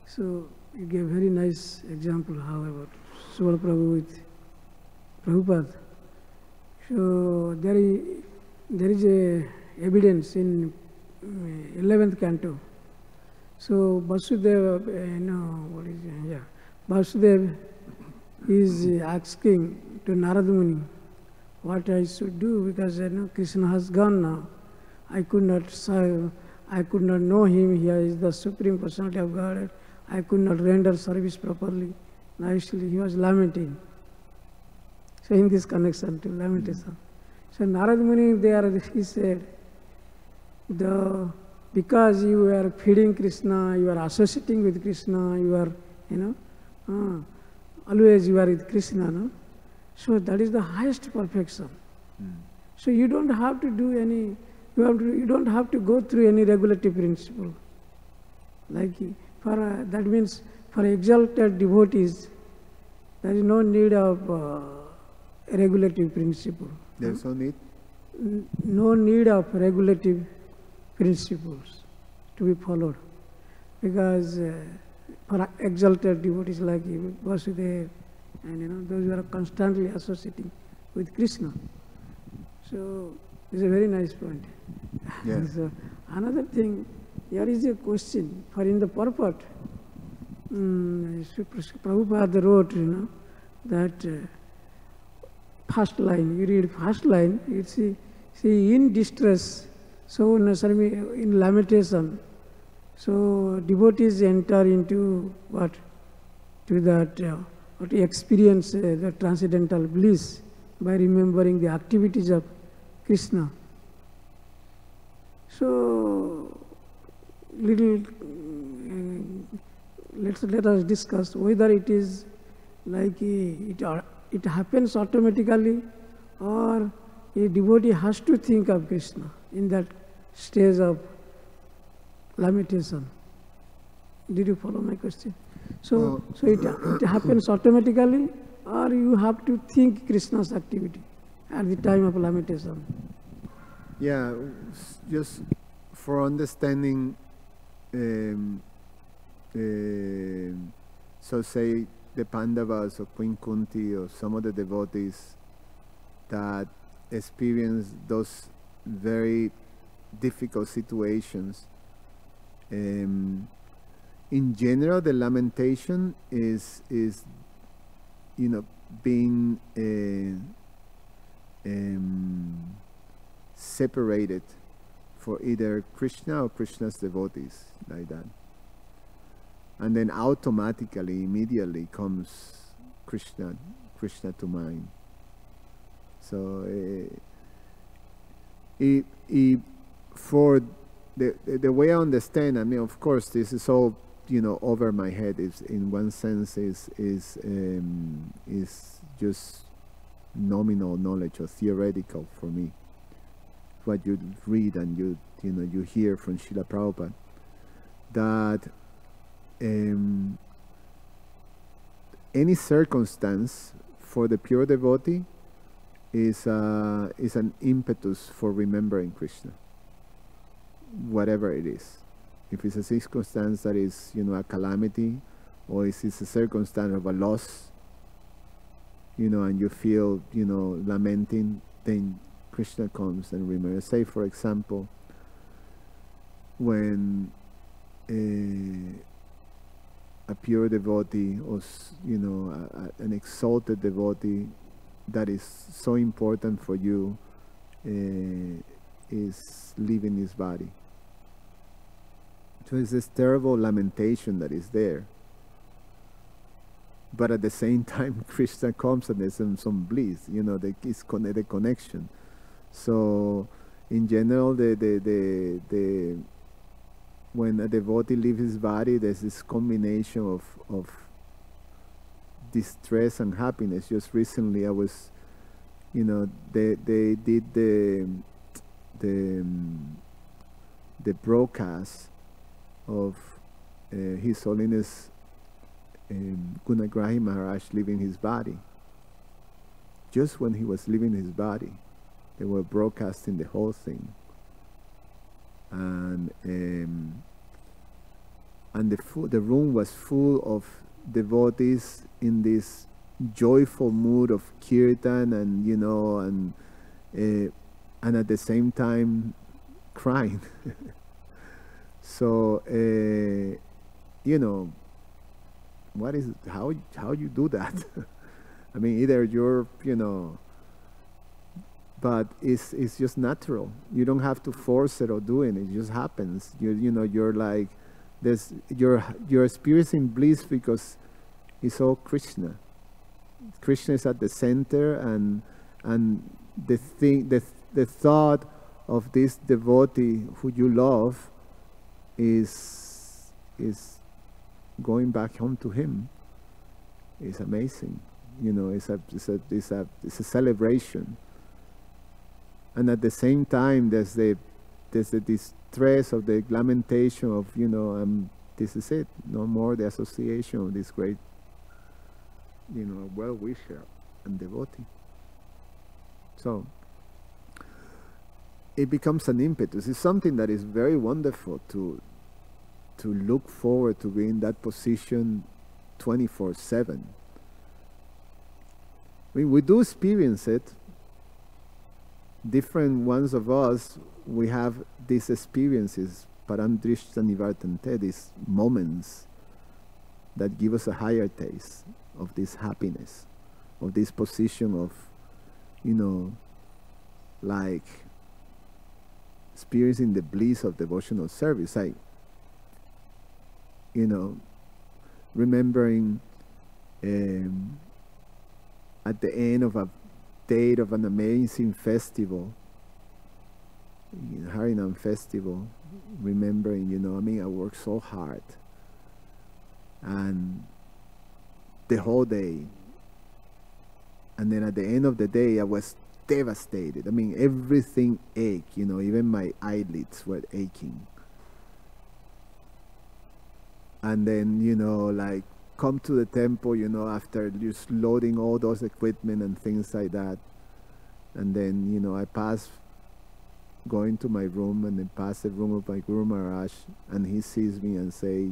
So you gave very nice example, however, Srila Prabhu with Prabhupada. So there is a evidence in 11th canto. So Vasudeva, Vasudeva is asking to Narada Muni what I should do, because Krishna has gone now. I could not serve, I could not know him. He is the Supreme Personality of God. I could not render service properly. Nicely, he was lamenting. So in this connection to lamentation. So Narada Muni there, he said, because you are feeding Krishna, you are associating with Krishna, you are, always you are with Krishna, no? So that is the highest perfection. So you don't have to do any, you don't have to go through any regulative principle. Like that means for exalted devotees, there is no need of regulative principle. There is no need? No need of regulative principles to be followed, because for exalted devotees like Vasudeva, and those who are constantly associating with Krishna. So it's a very nice point. Yeah. So another thing, here is a question for in the purport. Prabhupada wrote, that first line, you read first line, you see in distress, so in lamentation, so devotees enter into what? To that, to experience the transcendental bliss by remembering the activities of Krishna. So, let us discuss whether it is like it happens automatically, or a devotee has to think of Krishna in that stage of lamentation. Did you follow my question? So it happens automatically, or you have to think Krishna's activity at the time of lamentation. Yeah, just for understanding, so say the Pandavas or Queen Kunti or some of the devotees that experience those very difficult situations. In general, the lamentation is being separated for either Krishna or Krishna's devotees, like that. And then automatically, immediately comes Krishna to mind. So for the way I understand, I mean, of course, this is all over my head. Is in one sense is just nominal knowledge or theoretical for me. what you read and you hear from Srila Prabhupada, that any circumstance for the pure devotee is an impetus for remembering Krishna, whatever it is. If it's a circumstance that is, a calamity, or if it's a circumstance of a loss, and you feel, lamenting, then Krishna comes and remembers. Say, for example, when a pure devotee, or an exalted devotee that is so important for you, is leaving his body. So it's this terrible lamentation that is there. But at the same time, Krishna comes and there's some bliss, the connection. So in general, when a devotee leaves his body, there's this combination of distress and happiness. Just recently, I was, they did the broadcast of His Holiness Gunagrahi Maharaj leaving his body. Just when he was leaving his body, they were broadcasting the whole thing, and the room was full of devotees in this joyful mood of kirtan, and at the same time crying. So what is how you do that? I mean, either you're but it's just natural. You don't have to force it or do it. It just happens. You're like you're experiencing bliss because it's all Krishna. Krishna is at the center, and the thought of this devotee who you love is going back home to him. Is amazing. It's a celebration. And at the same time, there's the distress of the lamentation of, this is it, no more the association of this great, well-wisher and devotee. So it becomes an impetus. It's something that is very wonderful to look forward to being in that position 24/7. I mean, we do experience it. Different ones of us, we have these experiences, paramdrishta nivartante, these moments that give us a higher taste of this happiness, of this position of, like experiencing the bliss of devotional service. Like, remembering at the end of a date of an amazing festival, Harinam festival, remembering, I worked so hard, and the whole day, and then at the end of the day, I was devastated. I mean, everything ached, even my eyelids were aching. And then, like, come to the temple, after just loading all those equipment and things like that. And then, I pass, going to my room, and then pass the room of my Guru Maharaj, and he sees me and say,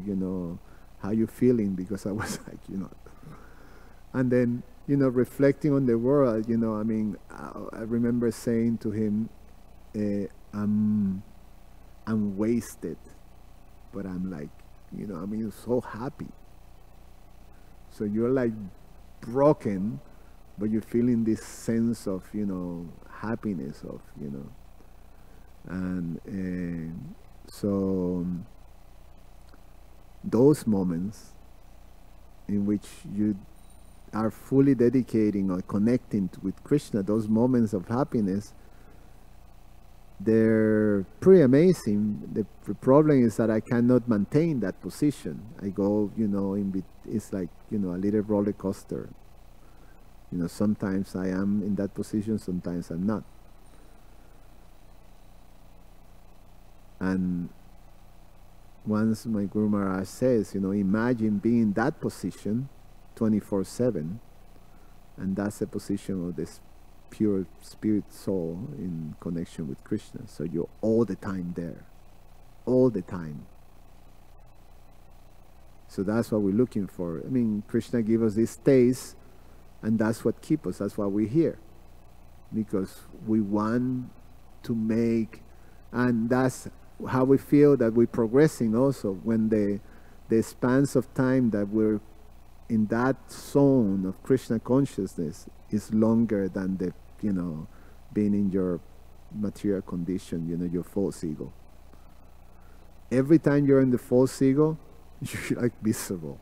how you feeling? Because I was like, and then, reflecting on the world, I remember saying to him, I'm wasted, but I'm like, so happy. So you're like broken, but you're feeling this sense of, happiness of, and so those moments in which you are fully dedicating or connecting with Krishna, those moments of happiness, they're pretty amazing. The problem is that I cannot maintain that position. I go, it's like, a little roller coaster. Sometimes I am in that position, sometimes I'm not. And once my Guru Maharaj says, you know, imagine being in that position 24/7, and that's the position of this pure spirit soul in connection with Krishna. So you're all the time there, all the time. So that's what we're looking for. I mean, Krishna gave us this taste, and that's what keeps us. That's why we're here, because we want to make, and that's how we feel that we're progressing also, when the spans of time that we're in that zone of Krishna consciousness is longer than the, you know, being in your material condition, you know, your false ego. Every time you're in the false ego, you're like miserable.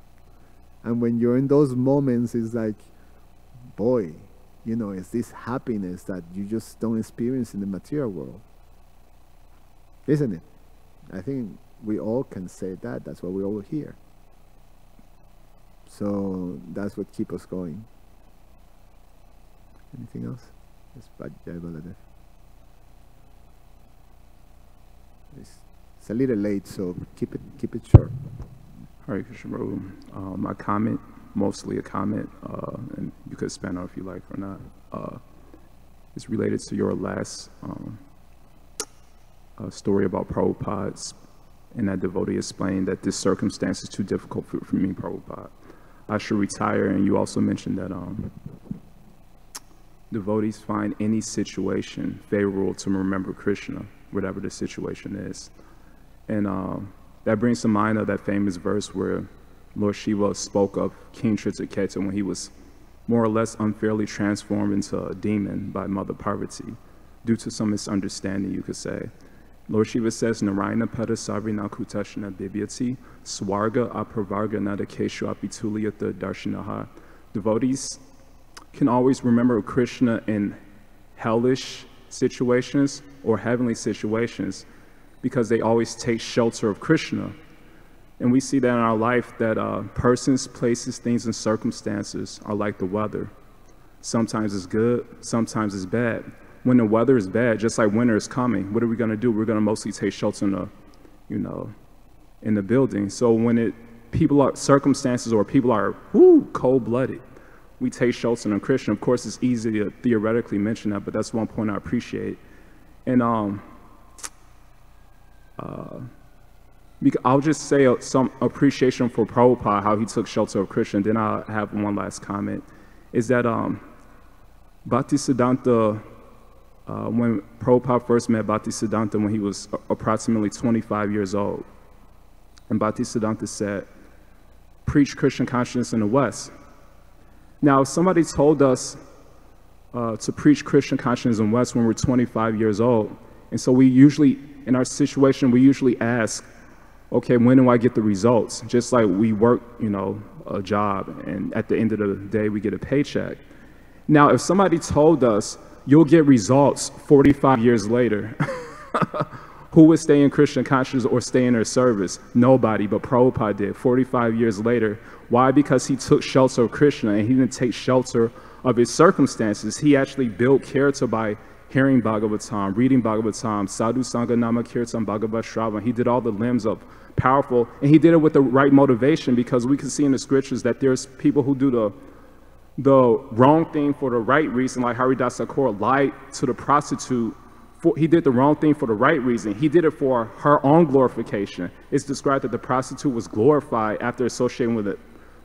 And when you're in those moments, it's like, boy, you know, it's this happiness that you just don't experience in the material world. Isn't it? I think we all can say that. That's why we're all here. So that's what keeps us going. Anything else? Yes, Jai Baladev. It's a little late, so keep it short. Hare Krishna, Prabhu. My comment, mostly a comment, and you could expand on it if you like or not. It's related to your last story about Prabhupada, and that devotee explained that this circumstance is too difficult for me, Prabhupada. I should retire, and you also mentioned that devotees find any situation favorable to remember Krishna, whatever the situation is. And that brings to mind of that famous verse where Lord Shiva spoke of King Chitraketu when he was more or less unfairly transformed into a demon by Mother Parvati, due to some misunderstanding, you could say. Lord Shiva says, Narayana Pada Savrina Kutashna Bibyati, Swarga Apravarga Nadakeshu Apituliyata Darshinaha. Devotees can always remember Krishna in hellish situations or heavenly situations because they always take shelter of Krishna. And we see that in our life, that persons, places, things, and circumstances are like the weather. Sometimes it's good, sometimes it's bad. When the weather is bad, just like winter is coming, what are we going to do? We're going to mostly take shelter in the, you know, in the building. So when circumstances or people are cold-blooded, we take shelter in Krishna. Of course, it's easy to theoretically mention that, but that's one point I appreciate. And I'll just say some appreciation for Prabhupada, how he took shelter of Krishna. Then I'll have one last comment, is that Bhaktisiddhanta, when Prabhupada first met Bhaktisiddhanta when he was approximately 25 years old, and Bhaktisiddhanta said, preach Krishna consciousness in the West. Now, if somebody told us to preach Krishna consciousness in the West when we're 25 years old, and so we usually, in our situation, we usually ask, okay, when do I get the results? Just like we work, you know, a job, and at the end of the day, we get a paycheck. Now, if somebody told us, you'll get results 45 years later, who would stay in Krishna consciousness or stay in their service? Nobody, but Prabhupada did, 45 years later. Why? Because he took shelter of Krishna, and he didn't take shelter of his circumstances. He actually built character by hearing Bhagavatam, reading Bhagavatam, Sadhu Sangha Nama Kirtan Bhagavad Shravan. He did all the limbs of powerful, and he did it with the right motivation, because we can see in the scriptures that there's people who do the wrong thing for the right reason, like Haridas Thakur lied to the prostitute. He did the wrong thing for the right reason. He did it for her own glorification. It's described that the prostitute was glorified after associating with it.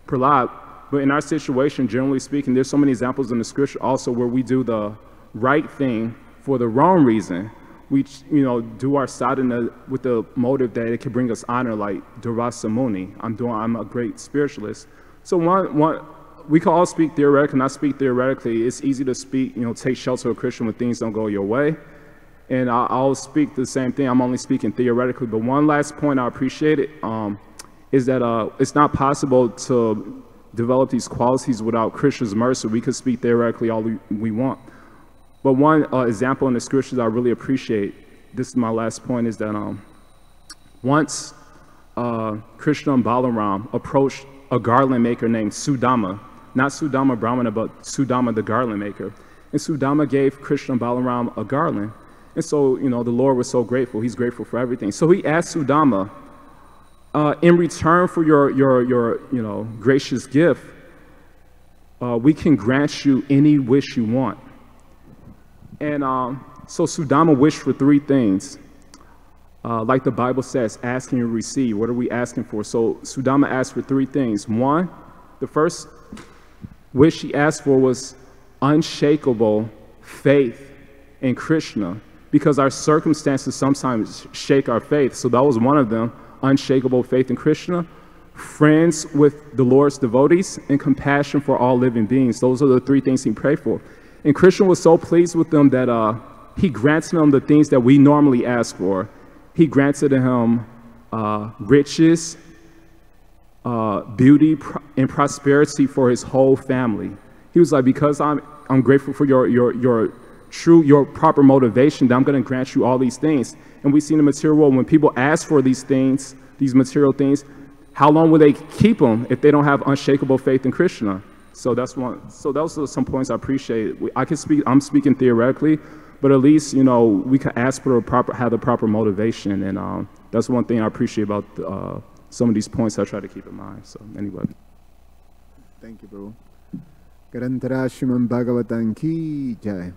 Prahlad. But in our situation, generally speaking, there's so many examples in the scripture also where we do the right thing for the wrong reason. We, you know, do our sadhana with the motive that it can bring us honor, like Durvasa Muni. I'm a great spiritualist. So we can all speak theoretically, not speak theoretically. It's easy to speak, you know, take shelter of Krishna when things don't go your way. And I'll speak the same thing. I'm only speaking theoretically. But one last point I appreciate it is that it's not possible to develop these qualities without Krishna's mercy. We could speak theoretically all we want. But one example in the scriptures I really appreciate, this is my last point, is that once Krishna and Balaram approached a garland maker named Sudama, not Sudama Brahmana, but Sudama the garland maker. And Sudama gave Krishna and Balaram a garland. And so, you know, the Lord was so grateful. He's grateful for everything. So he asked Sudama, in return for your you know, gracious gift, we can grant you any wish you want. And so Sudama wished for 3 things. Like the Bible says, ask and you receive. What are we asking for? So Sudama asked for 3 things. One, the first wish he asked for was unshakable faith in Krishna, because our circumstances sometimes shake our faith. So that was one of them, unshakable faith in Krishna, friends with the Lord's devotees, and compassion for all living beings. Those are the 3 things he prayed for. And Krishna was so pleased with them that he granted them the things that we normally ask for. He granted him riches, beauty, and prosperity for his whole family. He was like, because I'm grateful for your proper motivation, that I'm going to grant you all these things. And we see in the material world, when people ask for these things, these material things, how long will they keep them if they don't have unshakable faith in Krishna? So that's one. So those are some points I appreciate. I'm speaking theoretically, but at least, you know, we can ask for have the proper motivation, and that's one thing I appreciate about some of these points I try to keep in mind. So anyway. Thank you, bro. Garantara Shriman Bhagavatam ki jai.